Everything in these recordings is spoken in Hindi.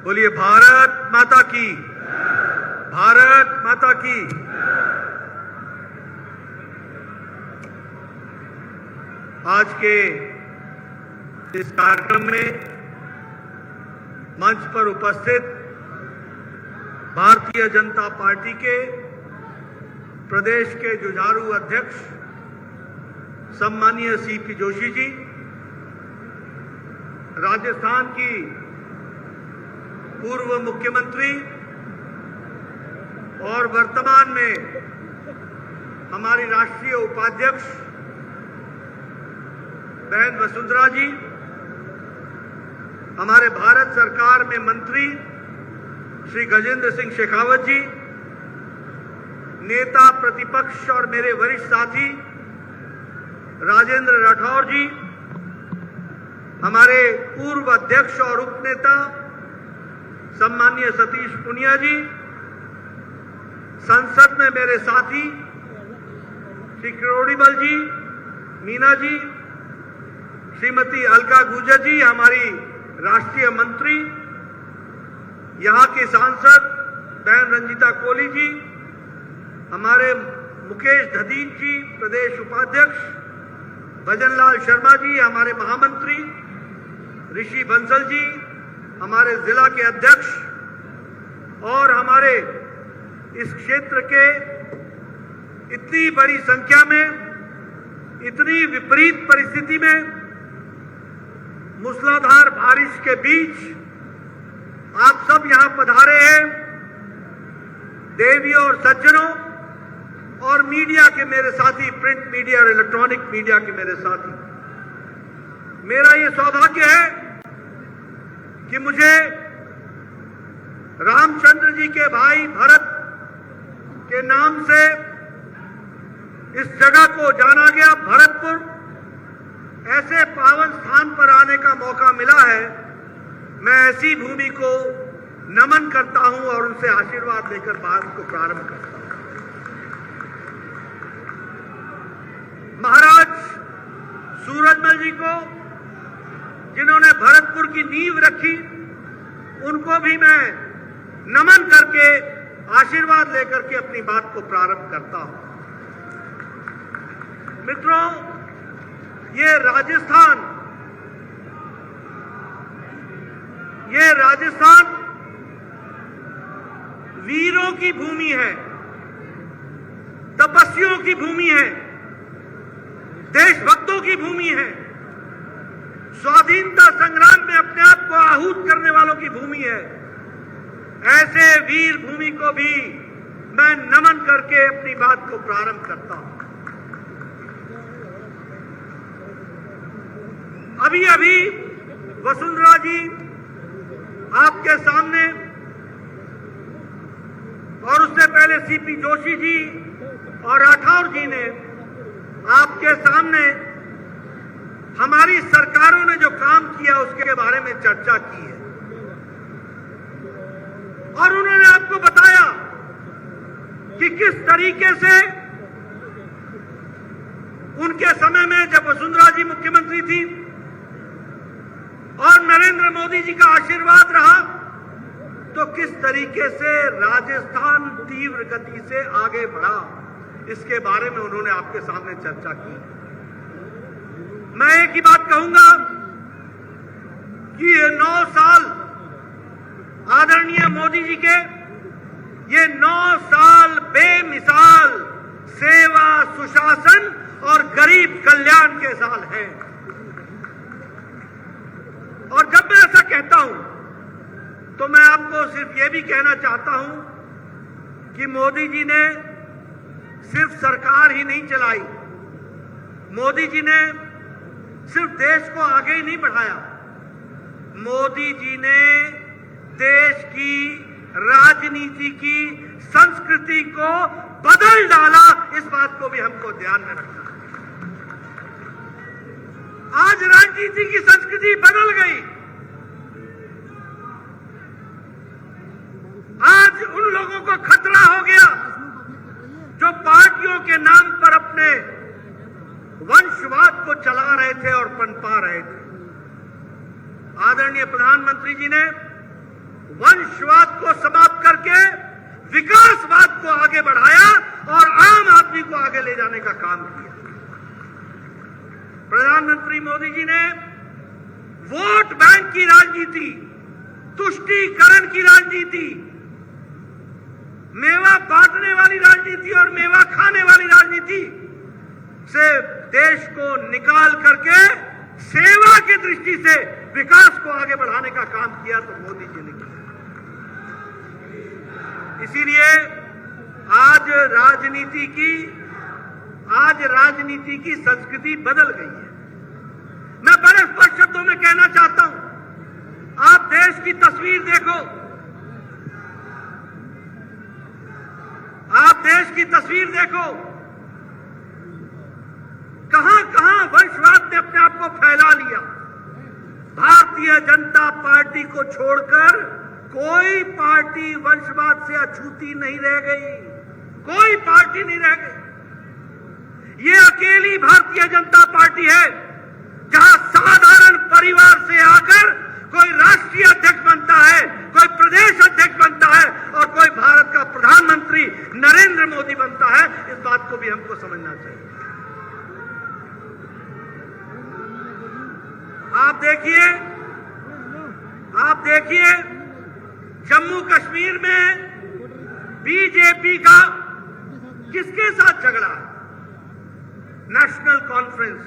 बोलिए भारत माता की, भारत माता की। आज के इस कार्यक्रम में मंच पर उपस्थित भारतीय जनता पार्टी के प्रदेश के जुझारू अध्यक्ष सम्मानीय सीपी जोशी जी, राजस्थान की पूर्व मुख्यमंत्री और वर्तमान में हमारी राष्ट्रीय उपाध्यक्ष बहन वसुंधरा जी, हमारे भारत सरकार में मंत्री श्री गजेंद्र सिंह शेखावत जी, नेता प्रतिपक्ष और मेरे वरिष्ठ साथी राजेंद्र राठौर जी, हमारे पूर्व अध्यक्ष और उपनेता सम्मानीय सतीश पुनिया जी, संसद में मेरे साथी श्री किरोड़ीबल जी, मीना जी, श्रीमती अलका गुर्जर जी, हमारी राष्ट्रीय मंत्री, यहां के सांसद बहन रंजीता कोली जी, हमारे मुकेश धदीज जी प्रदेश उपाध्यक्ष, भजनलाल शर्मा जी हमारे महामंत्री, ऋषि बंसल जी हमारे जिला के अध्यक्ष, और हमारे इस क्षेत्र के इतनी बड़ी संख्या में, इतनी विपरीत परिस्थिति में, मूसलाधार बारिश के बीच आप सब यहां पधारे हैं। देवियों और सज्जनों और मीडिया के मेरे साथी, प्रिंट मीडिया और इलेक्ट्रॉनिक मीडिया के मेरे साथी, मेरा ये सौभाग्य है कि मुझे रामचंद्र जी के भाई भरत के नाम से इस जगह को जाना गया भरतपुर, ऐसे पावन स्थान पर आने का मौका मिला है। मैं ऐसी भूमि को नमन करता हूं और उनसे आशीर्वाद लेकर बात को प्रारंभ करता हूं। महाराज सूरजमल जी को, जिन्होंने भरतपुर की नींव रखी, उनको भी मैं नमन करके आशीर्वाद लेकर के अपनी बात को प्रारंभ करता हूं। मित्रों, ये राजस्थान वीरों की भूमि है, तपस्वियों की भूमि है, देशभक्तों की भूमि है, स्वाधीनता संग्राम में अपने आप को आहूत करने वालों की भूमि है। ऐसे वीर भूमि को भी मैं नमन करके अपनी बात को प्रारंभ करता हूं। अभी अभी वसुंधरा जी आपके सामने, और उससे पहले सीपी जोशी जी और राठौर जी ने आपके सामने हमारी सरकारों ने जो काम किया उसके बारे में चर्चा की है, और उन्होंने आपको बताया कि किस तरीके से उनके समय में जब वसुंधरा जी मुख्यमंत्री थी और नरेंद्र मोदी जी का आशीर्वाद रहा, तो किस तरीके से राजस्थान तीव्र गति से आगे बढ़ा, इसके बारे में उन्होंने आपके सामने चर्चा की। मैं एक ही बात कहूंगा कि ये 9 साल आदरणीय मोदी जी के, ये 9 साल बेमिसाल सेवा, सुशासन और गरीब कल्याण के साल हैं। और जब मैं ऐसा कहता हूं तो मैं आपको सिर्फ ये भी कहना चाहता हूं कि मोदी जी ने सिर्फ सरकार ही नहीं चलाई, मोदी जी ने सिर्फ देश को आगे ही नहीं बढ़ाया, मोदी जी ने देश की राजनीति की संस्कृति को बदल डाला। इस बात को भी हमको ध्यान में रखना है। आज राजनीति की संस्कृति बदल गई। आज उन लोगों को खतरा हो गया जो पार्टियों के नाम पर अपने वंशवाद को चला रहे थे और पनपा रहे थे। आदरणीय प्रधानमंत्री जी ने को समाप्त करके विकासवाद को आगे बढ़ाया और आम आदमी को आगे ले जाने का काम किया। प्रधानमंत्री मोदी जी ने वोट बैंक की राजनीति, तुष्टीकरण की राजनीति, मेवा बांटने वाली राजनीति और मेवा खाने वाली राजनीति से देश को निकाल करके सेवा की दृष्टि से विकास को आगे बढ़ाने का काम किया तो मोदी जी ने किया। इसीलिए आज राजनीति की संस्कृति बदल गई है। मैं बड़े स्पष्ट शब्दों में कहना चाहता हूं, आप देश की तस्वीर देखो, आप देश की तस्वीर देखो, कहां कहां वंशवाद ने अपने आप को फैला लिया। भारतीय जनता पार्टी को छोड़कर कोई पार्टी वंशवाद से अछूती नहीं रह गई, कोई पार्टी नहीं रह गई। ये अकेली भारतीय जनता पार्टी है जहां साधारण परिवार से आकर कोई राष्ट्रीय अध्यक्ष बनता है, कोई प्रदेश अध्यक्ष बनता है और कोई भारत का प्रधानमंत्री नरेंद्र मोदी बनता है। इस बात को भी हमको समझना चाहिए। आप देखिए जम्मू कश्मीर में बीजेपी का किसके साथ झगड़ा है? National conference,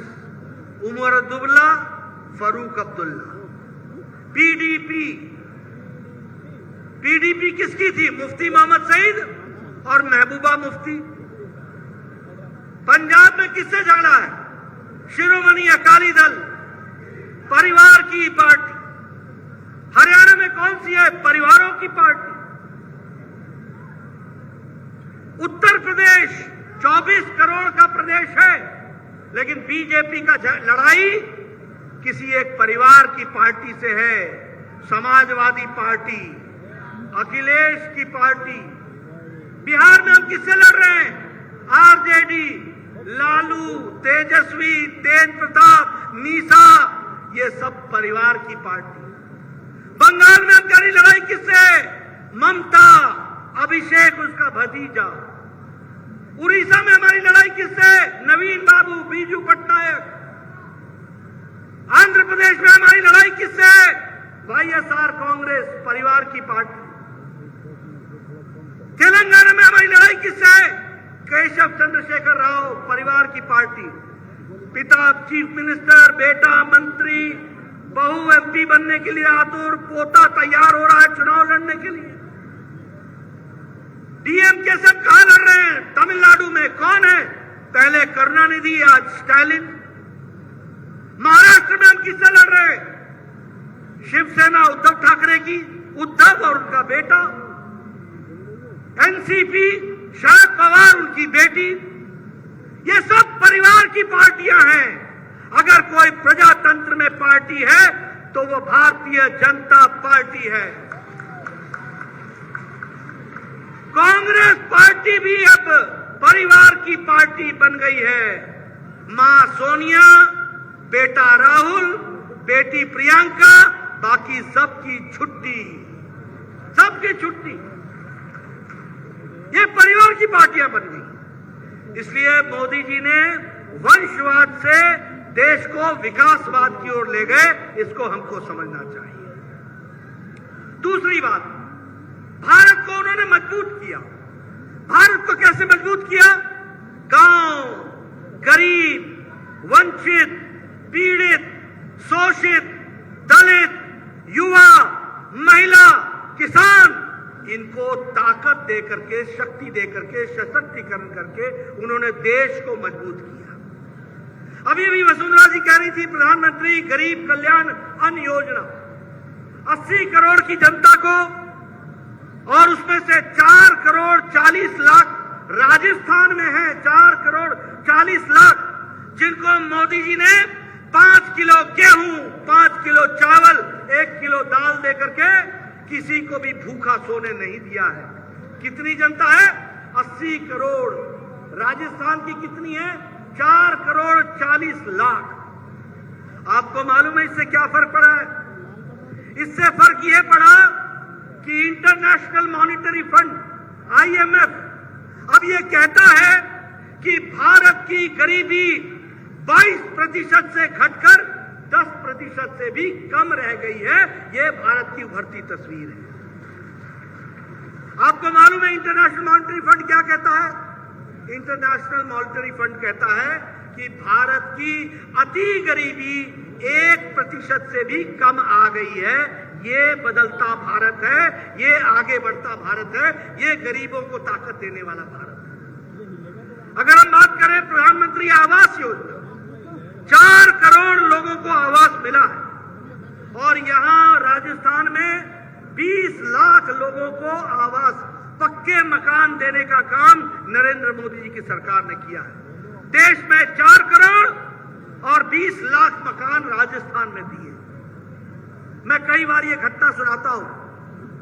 Omar Abdullah, Farooq Abdullah. PDP किसकी थी? मुफ्ती मोहम्मद सईद और महबूबा मुफ्ती। पंजाब में किससे झगड़ा है? शिरोमणि अकाली दल, परिवार की पार्टी। हरियाणा में कौन सी है? परिवारों की पार्टी। उत्तर प्रदेश 24 करोड़ का प्रदेश है, लेकिन बीजेपी का लड़ाई किसी एक परिवार की पार्टी से है। समाजवादी पार्टी, अखिलेश की पार्टी। बिहार में हम किससे लड़ रहे हैं? आरजेडी, लालू, तेजस्वी, तेज प्रताप, मीसा, ये सब परिवार की पार्टी। बंगाल में हमारी लड़ाई किससे है? ममता, अभिषेक उसका भतीजा। उड़ीसा में हमारी लड़ाई किससे है? नवीन बाबू, बीजू पटनायक। आंध्र प्रदेश में हमारी लड़ाई किससे है? वाईएसआर कांग्रेस, परिवार की पार्टी। तेलंगाना में हमारी लड़ाई किससे है? केशव चंद्रशेखर राव, परिवार की पार्टी। पिता चीफ मिनिस्टर, बेटा मंत्री, बहू एमपी बनने के लिए आतुर, पोता तैयार हो रहा है चुनाव लड़ने के लिए। डीएमके से कहां लड़ रहे हैं? तमिलनाडु में कौन है? पहले करुणानिधि, आज स्टालिन। महाराष्ट्र में हम किससे लड़ रहे हैं? शिवसेना उद्धव ठाकरे की, उद्धव और उनका बेटा। एनसीपी शरद पवार, उनकी बेटी। ये सब परिवार की पार्टियां हैं। अगर कोई प्रजातंत्र में पार्टी है तो वो भारतीय जनता पार्टी है। कांग्रेस पार्टी भी अब परिवार की पार्टी बन गई है। मां सोनिया, बेटा राहुल, बेटी प्रियंका, बाकी सबकी छुट्टी, सबकी छुट्टी। ये परिवार की पार्टियां बन गई। इसलिए मोदी जी ने वंशवाद से देश को विकासवाद की ओर ले गए। इसको हमको समझना चाहिए। दूसरी बात, भारत को उन्होंने मजबूत किया। भारत को कैसे मजबूत किया? गांव, गरीब, वंचित, पीड़ित, शोषित, दलित, युवा, महिला, किसान, इनको ताकत देकर के, शक्ति देकर के, सशक्तिकरण करके उन्होंने देश को मजबूत किया। अभी अभी वसुंधरा जी कह रही थी, प्रधानमंत्री गरीब कल्याण अन्न योजना 80 करोड़ की जनता को, और उसमें से 4 करोड़ 40 लाख राजस्थान में है। 4 करोड़ 40 लाख जिनको मोदी जी ने 5 किलो गेहूं, 5 किलो चावल, 1 किलो दाल देकर के किसी को भी भूखा सोने नहीं दिया है। कितनी जनता है? 80 करोड़। राजस्थान की कितनी है? 4 करोड़ 40 लाख। आपको मालूम है इससे क्या फर्क पड़ा है? इससे फर्क यह पड़ा कि इंटरनेशनल मॉनिटरी फंड IMF अब ये कहता है कि भारत की गरीबी 22% से घटकर 10% से भी कम रह गई है। ये भारत की उभरती तस्वीर है। आपको मालूम है इंटरनेशनल मॉनिटरी फंड क्या कहता है? इंटरनेशनल मॉनिटरी फंड कहता है कि भारत की अति गरीबी 1% से भी कम आ गई है। ये बदलता भारत है, ये आगे बढ़ता भारत है, ये गरीबों को ताकत देने वाला भारत है। अगर हम बात करें प्रधानमंत्री आवास योजना, 4 करोड़ लोगों को आवास मिला है और यहां राजस्थान में 20 लाख लोगों को आवास, पक्के मकान देने का काम नरेंद्र मोदी जी की सरकार ने किया है। देश में 4 करोड़ और 20 लाख मकान राजस्थान में दिए। मैं कई बार ये घटना सुनाता हूं।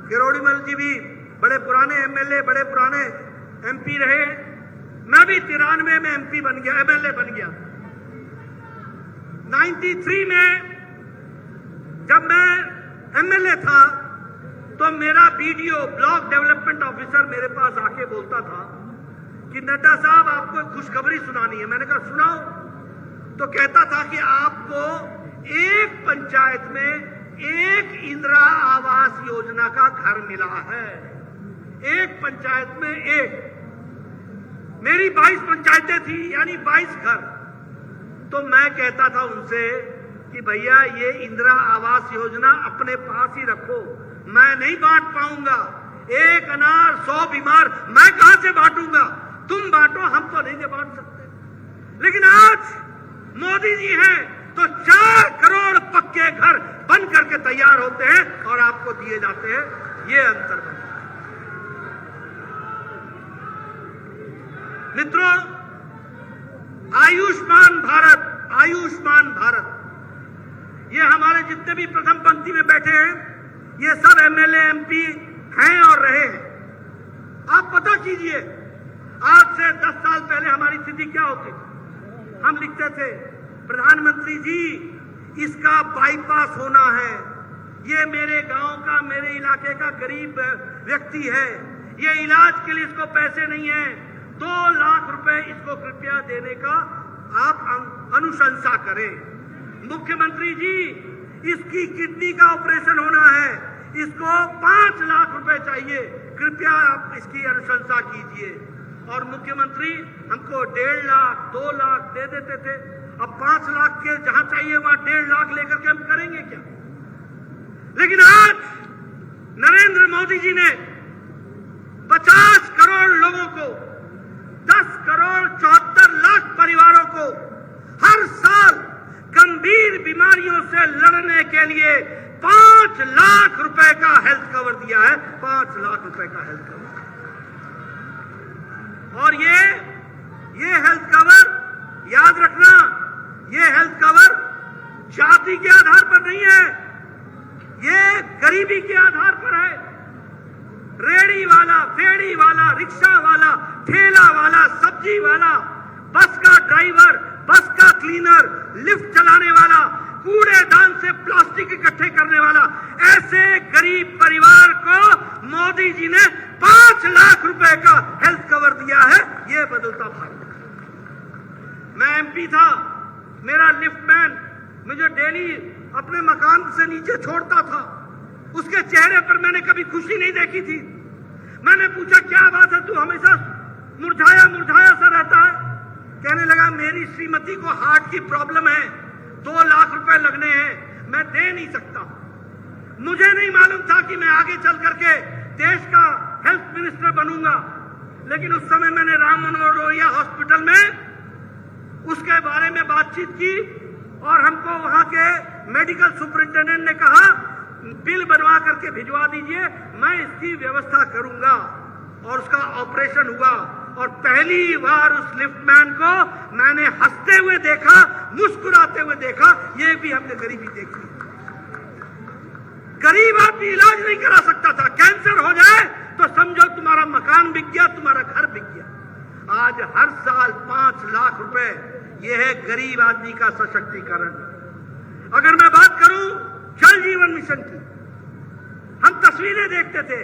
किरोड़ीमल जी भी बड़े पुराने MLA, बड़े पुराने MP रहे। मैं भी 93 में MP बन गया, MLA बन गया। 93 में जब मैं MLA था तो मेरा BDO, ब्लॉक डेवलपमेंट ऑफिसर, मेरे पास आके बोलता था कि नड्डा साहब आपको खुशखबरी सुनानी है। मैंने कहा सुनाओ। तो कहता था कि आपको एक पंचायत में एक इंदिरा आवास योजना का घर मिला है। एक पंचायत में एक। मेरी 22 पंचायतें थी, यानी 22 घर। तो मैं कहता था उनसे कि भैया ये इंदिरा आवास योजना अपने पास ही रखो, मैं नहीं बांट पाऊंगा। एक अनार 100 बीमार मैं कहां से बांटूंगा? तुम बांटो, हम तो नहीं बांट सकते। लेकिन आज मोदी जी हैं तो 4 करोड़ पक्के घर बन करके तैयार होते हैं और आपको दिए जाते हैं। ये अंतर है मित्रों। आयुष्मान भारत, आयुष्मान भारत, ये हमारे जितने भी प्रथम पंक्ति में बैठे हैं, ये सब MLA MP हैं और रहे हैं। आप पता कीजिए, आज से 10 साल पहले हमारी स्थिति क्या होती थी? हम लिखते थे प्रधानमंत्री जी इसका बाईपास होना है, ये मेरे गांव का, मेरे इलाके का गरीब व्यक्ति है, ये इलाज के लिए इसको पैसे नहीं है, 2 लाख रुपए इसको कृपया देने का आप अनुशंसा करें। मुख्यमंत्री जी इसकी किडनी का ऑपरेशन होना है, इसको 5 लाख रुपए चाहिए, कृपया आप इसकी अनुशंसा कीजिए। और मुख्यमंत्री हमको 1.5 लाख 2 लाख दे देते थे। अब 5 लाख के जहां चाहिए वहां 1.5 लाख लेकर के हम करेंगे क्या? लेकिन आज नरेंद्र मोदी जी ने 50 करोड़ लोगों को, 10 करोड़ 74 लाख परिवारों को हर साल गंभीर बीमारियों से लड़ने के लिए 5 लाख रुपए का हेल्थ कवर दिया है। 5 लाख रुपए का हेल्थ कवर। और ये हेल्थ कवर, याद रखना, ये हेल्थ कवर जाति के आधार पर नहीं है, ये गरीबी के आधार पर है। रेड़ी वाला, फेड़ी वाला, रिक्शा वाला, ठेला वाला, सब्जी वाला, बस का ड्राइवर, बस का क्लीनर, लिफ्ट चलाने वाला, कूड़ेदान से प्लास्टिक इकट्ठे करने वाला, ऐसे गरीब परिवार को मोदी जी ने 5 लाख रुपए का हेल्थ कवर दिया है। ये बदलता भारत। मैं MP था, मेरा लिफ्टमैन मुझे डेली अपने मकान से नीचे छोड़ता था। उसके चेहरे पर मैंने कभी खुशी नहीं देखी थी। मैंने पूछा क्या बात है, तू हमेशा मुरझाया मुरझाया सा रहता है? कहने लगा मेरी श्रीमती को हार्ट की प्रॉब्लम है, 2 लाख रुपए लगने हैं, मैं दे नहीं सकता। मुझे नहीं मालूम था कि मैं आगे चल करके देश का हेल्थ मिनिस्टर बनूंगा, लेकिन उस समय मैंने राम मनोहर लोहिया हॉस्पिटल में उसके बारे में बातचीत की और हमको वहां के मेडिकल सुपरिंटेंडेंट ने कहा बिल बनवा करके भिजवा दीजिए, मैं इसकी व्यवस्था करूंगा। और उसका ऑपरेशन हुआ और पहली बार उस लिफ्टमैन को मैंने हंसते हुए देखा, मुस्कुराते हुए देखा। ये भी हमने गरीबी देखी। गरीब आदमी इलाज नहीं करा सकता था। कैंसर हो जाए तो समझो तुम्हारा मकान बिक गया, तुम्हारा घर बिक गया। आज हर साल 5 लाख रुपए, यह है गरीब आदमी का सशक्तिकरण। अगर मैं बात करूं जल जीवन मिशन की, हम तस्वीरें देखते थे,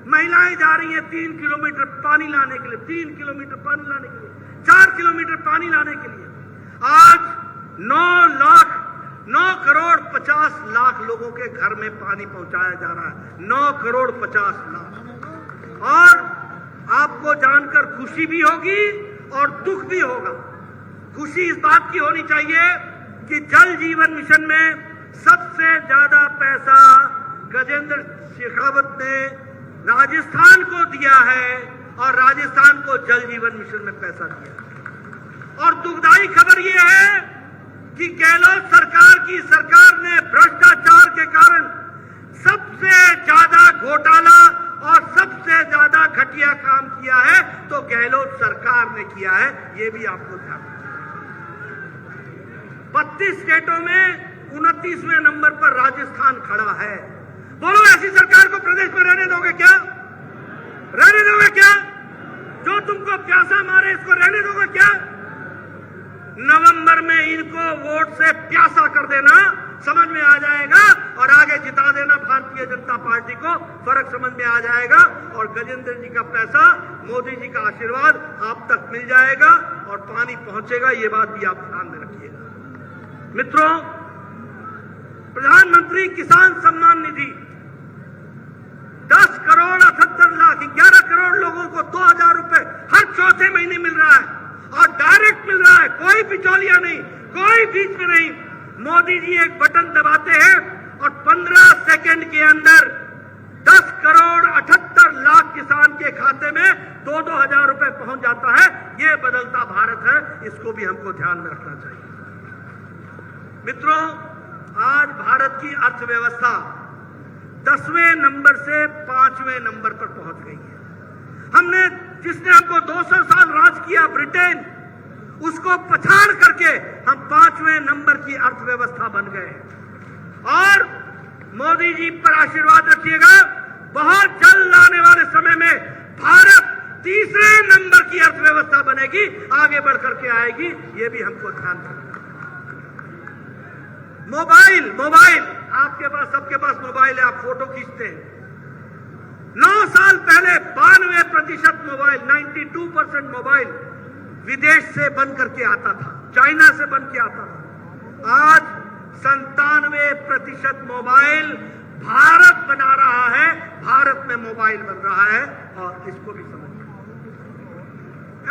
महिलाएं जा रही हैं 3 किलोमीटर पानी लाने के लिए, 3 किलोमीटर पानी लाने के लिए, 4 किलोमीटर पानी लाने के लिए। आज 9 करोड़ 50 लाख लोगों के घर में पानी पहुंचाया जा रहा है, 9 करोड़ 50 लाख। और आपको जानकर खुशी भी होगी और दुख भी होगा। खुशी इस बात की होनी चाहिए कि जल जीवन मिशन में सबसे ज्यादा पैसा गजेंद्र शेखावत ने राजस्थान को दिया है और राजस्थान को जल जीवन मिशन में पैसा दिया। और दुखदाई खबर यह है कि गहलोत सरकार ने भ्रष्टाचार के कारण सबसे ज्यादा घोटाला और सबसे ज्यादा घटिया काम किया है, तो गहलोत सरकार ने किया है, यह भी आपको ध्यान रखना। 32 स्टेटों में 29वें नंबर पर राजस्थान खड़ा है। बोलो, ऐसी सरकार को प्रदेश में रहने दोगे क्या? रहने दोगे क्या? जो तुमको प्यासा मारे इसको रहने दोगे क्या? नवंबर में इनको वोट से प्यासा कर देना, समझ में आ जाएगा, और आगे जिता देना भारतीय जनता पार्टी को, फर्क समझ में आ जाएगा। और गजेंद्र जी का पैसा, मोदी जी का आशीर्वाद आप तक मिल जाएगा और पानी पहुंचेगा, ये बात भी आप ध्यान में रखिएगा। मित्रों, प्रधानमंत्री किसान सम्मान निधि 10 करोड़ 78 लाख 11 करोड़ लोगों को 2000 रुपए हर चौथे महीने मिल रहा है और डायरेक्ट मिल रहा है, कोई बिचौलिया नहीं, कोई बीच में नहीं। मोदी जी एक बटन दबाते हैं और 15 सेकंड के अंदर 10 करोड़ 78 लाख किसान के खाते में 2-2 हजार रुपए पहुंच जाता है। यह बदलता भारत है, इसको भी हमको ध्यान में रखना चाहिए। मित्रों, आज भारत की अर्थव्यवस्था 10वें नंबर से 5वें नंबर पर पहुंच गई है। जिसने हमको 200 साल राज किया, ब्रिटेन, उसको पछाड़ करके हम 5वें नंबर की अर्थव्यवस्था बन गए। और मोदी जी पर आशीर्वाद रखिएगा, बहुत जल्द आने वाले समय में भारत 3रे नंबर की अर्थव्यवस्था बनेगी, आगे बढ़ करके आएगी, ये भी हमको ध्यान रखना। मोबाइल आपके पास, सबके पास मोबाइल है, आप फोटो खींचते हैं। 9 साल पहले 92% मोबाइल, 92% मोबाइल विदेश से बन करके आता था, चाइना से बन के आता था। आज 97% मोबाइल भारत बना रहा है, भारत में मोबाइल बन रहा है, और इसको भी समझना।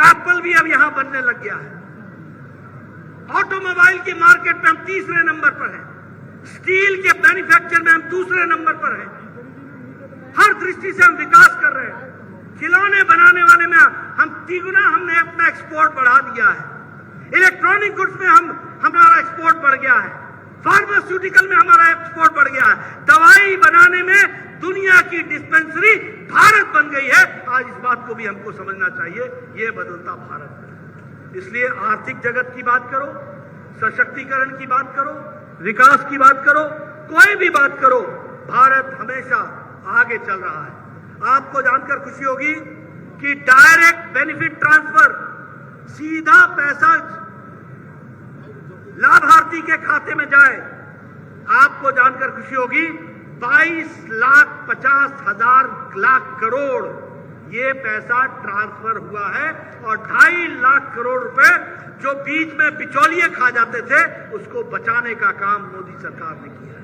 एप्पल भी अब यहां बनने लग गया है। ऑटोमोबाइल की मार्केट में हम 3रे नंबर पर हैं, स्टील के मैन्युफैक्चर में हम 2रे नंबर पर हैं। हर दृष्टि से हम विकास कर रहे हैं। खिलौने बनाने वाले में हम 3 गुना हमने अपना एक्सपोर्ट बढ़ा दिया है। इलेक्ट्रॉनिक गुड्स में हमारा एक्सपोर्ट बढ़ गया है। फार्मास्यूटिकल में हमारा एक्सपोर्ट बढ़ गया है। दवाई बनाने में दुनिया की डिस्पेंसरी भारत बन गई है। आज इस बात को भी हमको समझना चाहिए, ये बदलता भारत है। इसलिए आर्थिक जगत की बात करो, सशक्तिकरण की बात करो, विकास की बात करो, कोई भी बात करो, भारत हमेशा आगे चल रहा है। आपको जानकर खुशी होगी कि डायरेक्ट बेनिफिट ट्रांसफर, सीधा पैसा लाभार्थी के खाते में जाए, आपको जानकर खुशी होगी 22,50,000 लाख करोड़ ये पैसा ट्रांसफर हुआ है। और 2.5 लाख करोड़ रुपए जो बीच में बिचौलिए खा जाते थे, उसको बचाने का काम मोदी सरकार ने किया है।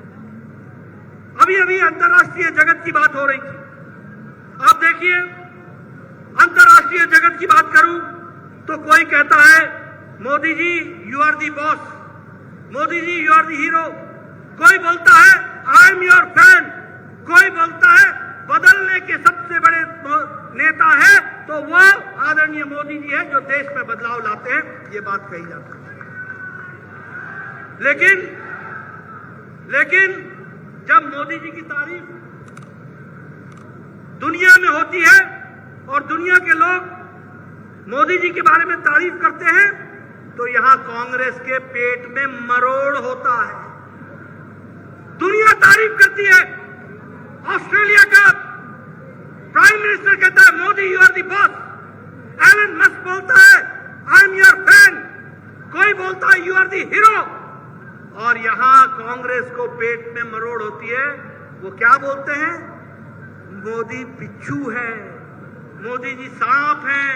अभी अंतर्राष्ट्रीय जगत की बात हो रही थी। आप देखिए, अंतर्राष्ट्रीय जगत की बात करूं तो कोई कहता है Modi ji you are the boss, Modi ji you are the hero, कोई बोलता है आई एम योर फैन, कोई बोलता है बदलने के सबसे बड़े नेता है तो वो आदरणीय मोदी जी है जो देश में बदलाव लाते हैं, ये बात कही जाती है। लेकिन जब मोदी जी की तारीफ दुनिया में होती है और दुनिया के लोग मोदी जी के बारे में तारीफ करते हैं, तो यहां कांग्रेस के पेट में मरोड़ होता है। दुनिया तारीफ करती है। ऑस्ट्रेलिया का प्राइम मिनिस्टर कहता है Modi you are the boss, Elon Musk बोलता है आई एम योर फैन, कोई बोलता है यू आर दी हीरो। और यहां कांग्रेस को पेट में मरोड़ होती है। वो क्या बोलते हैं? मोदी बिच्छू है, मोदी जी सांप हैं,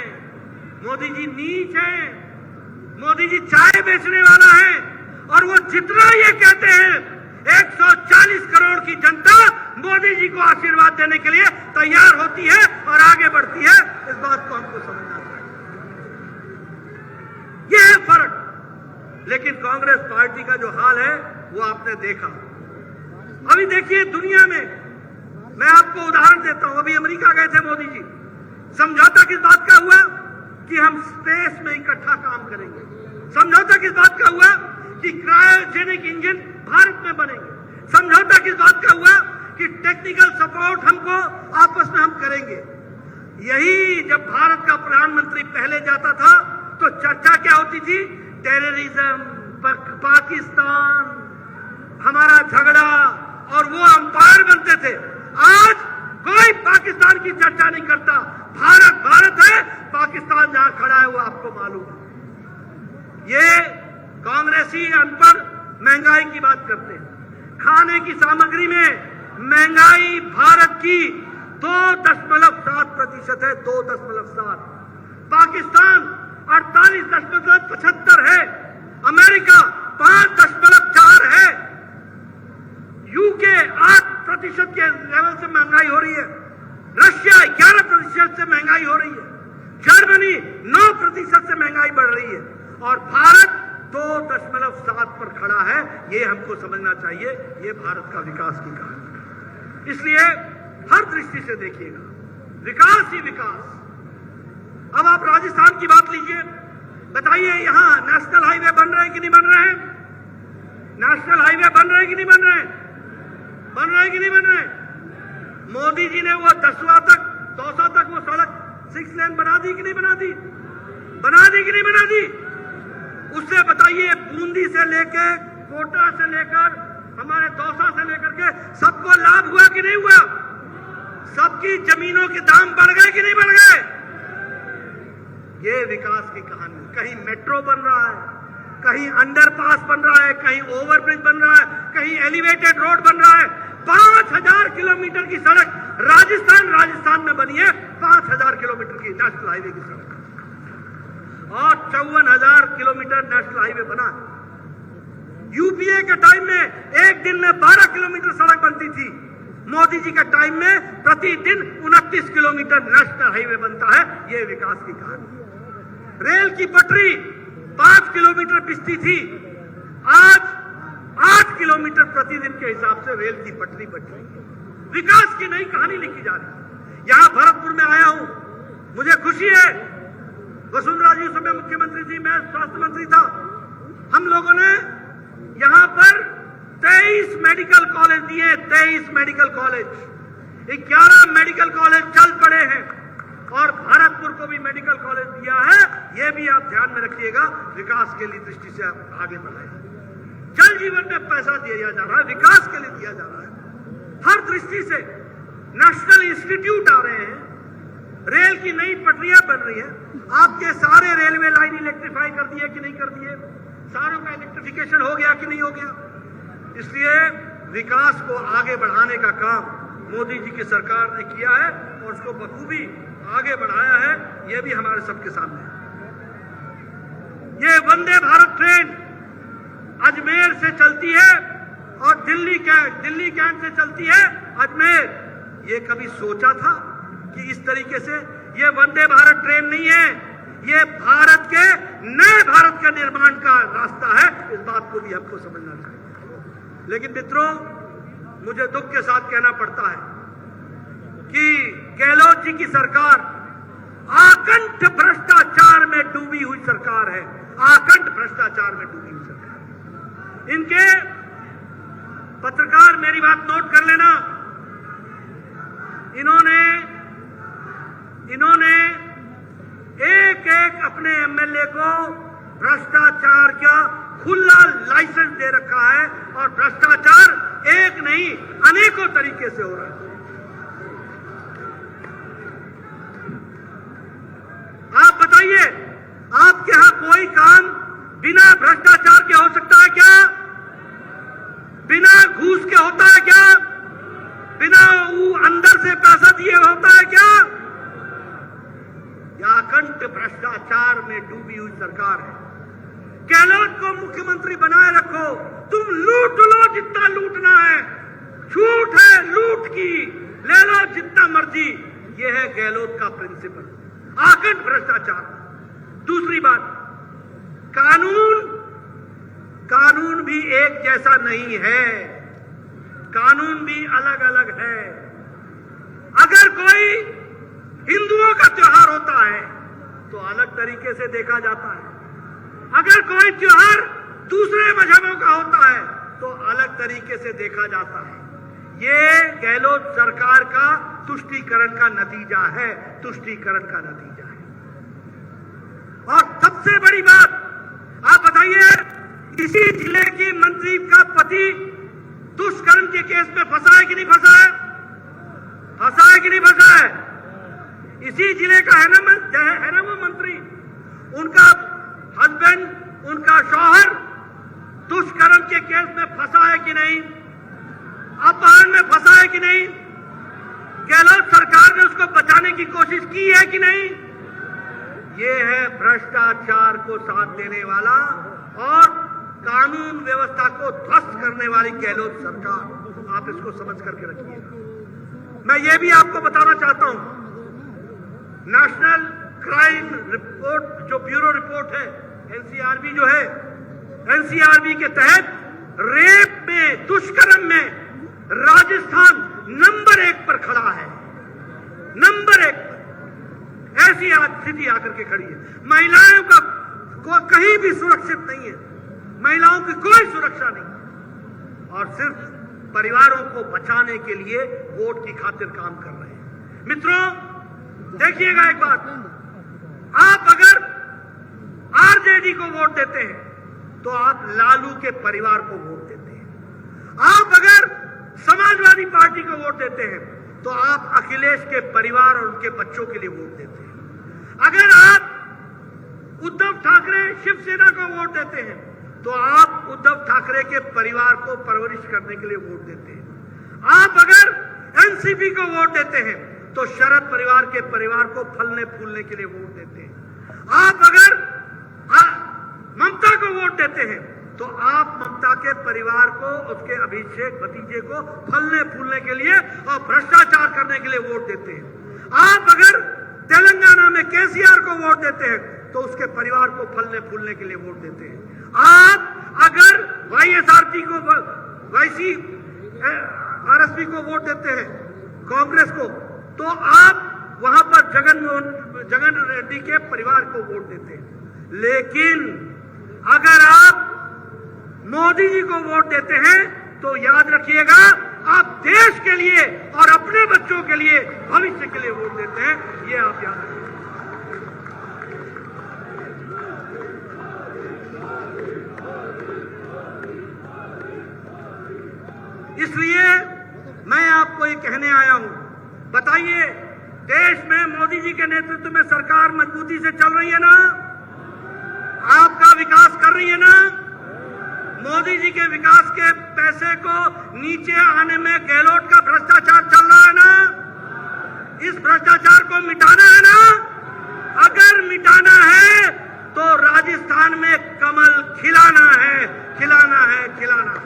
मोदी जी नीच हैं, मोदी जी चाय बेचने वाला है। और वो जितना ये कहते हैं 140 करोड़ की जनता मोदी जी को आशीर्वाद देने के लिए तैयार होती है और आगे बढ़ती है। इस बात को हमको समझना चाहिए। यह है फर्क। लेकिन कांग्रेस पार्टी का जो हाल है वो आपने देखा। अभी देखिए दुनिया में, मैं आपको उदाहरण देता हूं। अभी अमेरिका गए थे मोदी जी, समझौता किस बात का हुआ कि हम स्पेस में इकट्ठा काम करेंगे। समझौता किस बात का हुआ कि क्रायोजेनिक इंजन भारत में बनेंगे। समझौता किस बात का हुआ कि टेक्निकल सपोर्ट हमको आपस में हम करेंगे। यही जब भारत का प्रधानमंत्री पहले जाता था तो चर्चा क्या होती थी? टेररिज्म, पाकिस्तान, हमारा झगड़ा, और वो अंपायर बनते थे। आज कोई पाकिस्तान की चर्चा नहीं करता। भारत भारत है, पाकिस्तान जहां खड़ा है वो आपको मालूम है। ये कांग्रेसी अनपढ़ महंगाई की बात करते हैं। खाने की सामग्री में महंगाई भारत की 2.7% है, 2.7। पाकिस्तान 48.75 है, अमेरिका 5.4 है, यूके 8% के लेवल से महंगाई हो रही है, रशिया 11% से महंगाई हो रही है, जर्मनी 9% से महंगाई बढ़ रही है, और भारत 2.7 पर खड़ा है। ये हमको समझना चाहिए। ये भारत का विकास की कहानी है। इसलिए हर दृष्टि से देखिएगा, विकास ही विकास। अब आप राजस्थान की बात लीजिए, बताइए यहां नेशनल हाईवे बन रहे हैं कि नहीं बन रहे हैं? नेशनल हाईवे बन रहे हैं कि नहीं बन रहे हैं? बन रहे हैं कि नहीं बन रहे हैं? मोदी जी ने वो 10वां तक, 200 तक वो सड़क 6 लेन बना दी कि नहीं बना दी? बना दी कि नहीं बना दी? उससे बताइए, बूंदी से लेकर कोटा से लेकर हमारे दौसा से लेकर के सबको लाभ हुआ कि नहीं हुआ? सबकी जमीनों के दाम बढ़ गए कि नहीं बढ़ गए? ये विकास की कहानी। कहीं मेट्रो बन रहा है, कहीं अंडरपास बन रहा है, कहीं ओवरब्रिज बन रहा है, कहीं एलिवेटेड रोड बन रहा है। 5000 किलोमीटर की सड़क राजस्थान में बनी है। 5000 किलोमीटर की नेशनल हाईवे की सड़क, और 54,000 किलोमीटर नेशनल हाईवे बना है। यूपीए के टाइम में एक दिन में 12 किलोमीटर सड़क बनती थी। मोदी जी के टाइम में प्रतिदिन 29 किलोमीटर नेशनल हाईवे बनता है। यह विकास की कहानी। रेल की पटरी 5 किलोमीटर पिसती थी, आज 8 किलोमीटर प्रतिदिन के हिसाब से रेल की पटरी बच रही है। विकास की नई कहानी लिखी जा रही है। यहां भरतपुर में आया हूं, मुझे खुशी है। वसुंधरा जी उस समय मुख्यमंत्री थी, मैं स्वास्थ्य मंत्री था। हम लोगों ने यहां पर 23 मेडिकल कॉलेज दिए, 23 मेडिकल कॉलेज, 11 मेडिकल कॉलेज चल पड़े हैं, और भरतपुर को भी मेडिकल कॉलेज दिया है। यह भी आप ध्यान में रखिएगा। विकास के लिए दृष्टि से आप आगे बढ़ाइए। जल जीवन में पैसा दिया जा रहा है, विकास के लिए दिया जा रहा है। हर दृष्टि से नेशनल इंस्टीट्यूट आ रहे हैं, रेल की नई पटरियां बन रही है। आपके सारे रेलवे लाइन इलेक्ट्रीफाई कर दिए कि नहीं कर दिए? सारों का इलेक्ट्रिफिकेशन हो गया कि नहीं हो गया? इसलिए विकास को आगे बढ़ाने का काम मोदी जी की सरकार ने किया है, और उसको बखूबी आगे बढ़ाया है। यह भी हमारे सबके सामने है। ये वंदे भारत ट्रेन अजमेर से चलती है और दिल्ली कैंट से चलती है अजमेर। ये कभी सोचा था कि इस तरीके से? ये वंदे भारत ट्रेन नहीं है, ये भारत के नए भारत का निर्माण का रास्ता है। इस बात को भी हमको समझना चाहिए। लेकिन मित्रों, मुझे दुख के साथ कहना पड़ता है कि गहलोत जी की सरकार आकंठ भ्रष्टाचार में डूबी हुई सरकार है। आकंठ भ्रष्टाचार में डूबी हुई सरकार। इनके पत्रकार मेरी बात नोट कर लेना, इन्होंने एक एक अपने एमएलए को भ्रष्टाचार का खुला लाइसेंस दे रखा है, और भ्रष्टाचार एक नहीं अनेकों तरीके से हो रहा है। आप बताइए, आपके यहां कोई काम बिना भ्रष्टाचार के हो सकता है क्या? बिना घूस के होता है क्या? बिना अंदर से पैसा दिए भ्रष्टाचार में डूबी हुई सरकार है। गहलोत को मुख्यमंत्री बनाए रखो, तुम लूट लो जितना लूटना है, छूट है लूट की, ले लो जितना मर्जी। यह है गहलोत का प्रिंसिपल, आकट भ्रष्टाचार। दूसरी बात, कानून भी एक जैसा नहीं है, कानून भी अलग अलग है। अगर कोई हिंदुओं का त्योहार होता है तो अलग तरीके से देखा जाता है, अगर कोई त्योहार दूसरे मजहबों का होता है तो अलग तरीके से देखा जाता है। ये गहलोत सरकार का तुष्टीकरण का नतीजा है, तुष्टीकरण का नतीजा है। और सबसे बड़ी बात, आप बताइए, इसी जिले की मंत्री का पति दुष्कर्म के केस में फंसा है कि नहीं फंसा है? फंसा है कि नहीं फंसा है? इसी जिले का है ना वो मंत्री, उनका हस्बैंड, उनका शौहर दुष्कर्म के केस में फंसा है कि नहीं? अपहरण में फंसा है कि नहीं? गहलोत सरकार ने उसको बचाने की कोशिश की है कि नहीं? ये है भ्रष्टाचार को साथ देने वाला और कानून व्यवस्था को ध्वस्त करने वाली गहलोत सरकार। आप इसको समझ करके रखिएगा। मैं ये भी आपको बताना चाहता हूं, नेशनल क्राइम रिपोर्ट जो ब्यूरो रिपोर्ट है, एनसीआरबी जो है, एनसीआरबी के तहत रेप में, दुष्कर्म में राजस्थान नंबर 1 पर खड़ा है, नंबर 1 पर। ऐसी स्थिति आकर के खड़ी है। महिलाओं का कहीं भी सुरक्षित नहीं है, महिलाओं की कोई सुरक्षा नहीं, और सिर्फ परिवारों को बचाने के लिए वोट की खातिर काम कर रहे हैं। मित्रों, देखिएगा एक बात, आप अगर आरजेडी को वोट देते हैं तो आप लालू के परिवार को वोट देते हैं। आप अगर समाजवादी पार्टी को वोट देते हैं तो आप अखिलेश के परिवार और उनके बच्चों के लिए वोट देते हैं। अगर आप उद्धव ठाकरे शिवसेना को वोट देते हैं तो आप उद्धव ठाकरे के परिवार को परवरिश करने के लिए वोट देते हैं। आप अगर एनसीपी को वोट देते हैं तो शरद परिवार के परिवार को फलने फूलने के लिए वोट देते हैं। आप अगर ममता को वोट देते हैं तो आप ममता के परिवार को, उसके अभिषेक भतीजे को फलने फूलने के लिए और भ्रष्टाचार करने के लिए वोट देते हैं। आप अगर तेलंगाना में केसीआर को वोट देते हैं तो उसके परिवार को फलने फूलने के लिए वोट देते हैं। आप अगर वाईएसआरसी को, आरएसपी को वोट देते हैं, कांग्रेस को, तो आप वहां पर जगन रेड्डी के परिवार को वोट देते हैं। लेकिन अगर आप मोदी जी को वोट देते हैं तो याद रखिएगा, आप देश के लिए और अपने बच्चों के लिए, भविष्य के लिए वोट देते हैं, ये आप याद रखिए। इसलिए मैं आपको ये कहने आया हूं, बताइए, देश में मोदी जी के नेतृत्व में सरकार मजबूती से चल रही है ना? आपका विकास कर रही है ना? मोदी जी के विकास के पैसे को नीचे आने में गहलोत का भ्रष्टाचार चल रहा है ना? इस भ्रष्टाचार को मिटाना है ना? अगर मिटाना है तो राजस्थान में कमल खिलाना है, खिलाना है, खिलाना है।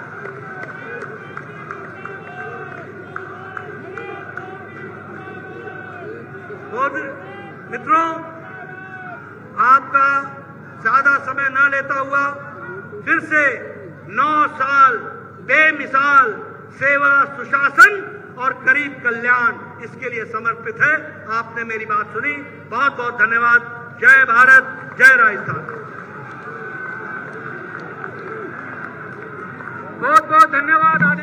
मित्रों, आपका ज्यादा समय न लेता हुआ फिर से 9 साल बेमिसाल सेवा, सुशासन और गरीब कल्याण, इसके लिए समर्पित है। आपने मेरी बात सुनी, बहुत बहुत धन्यवाद। जय भारत, जय राजस्थान। बहुत बहुत धन्यवाद।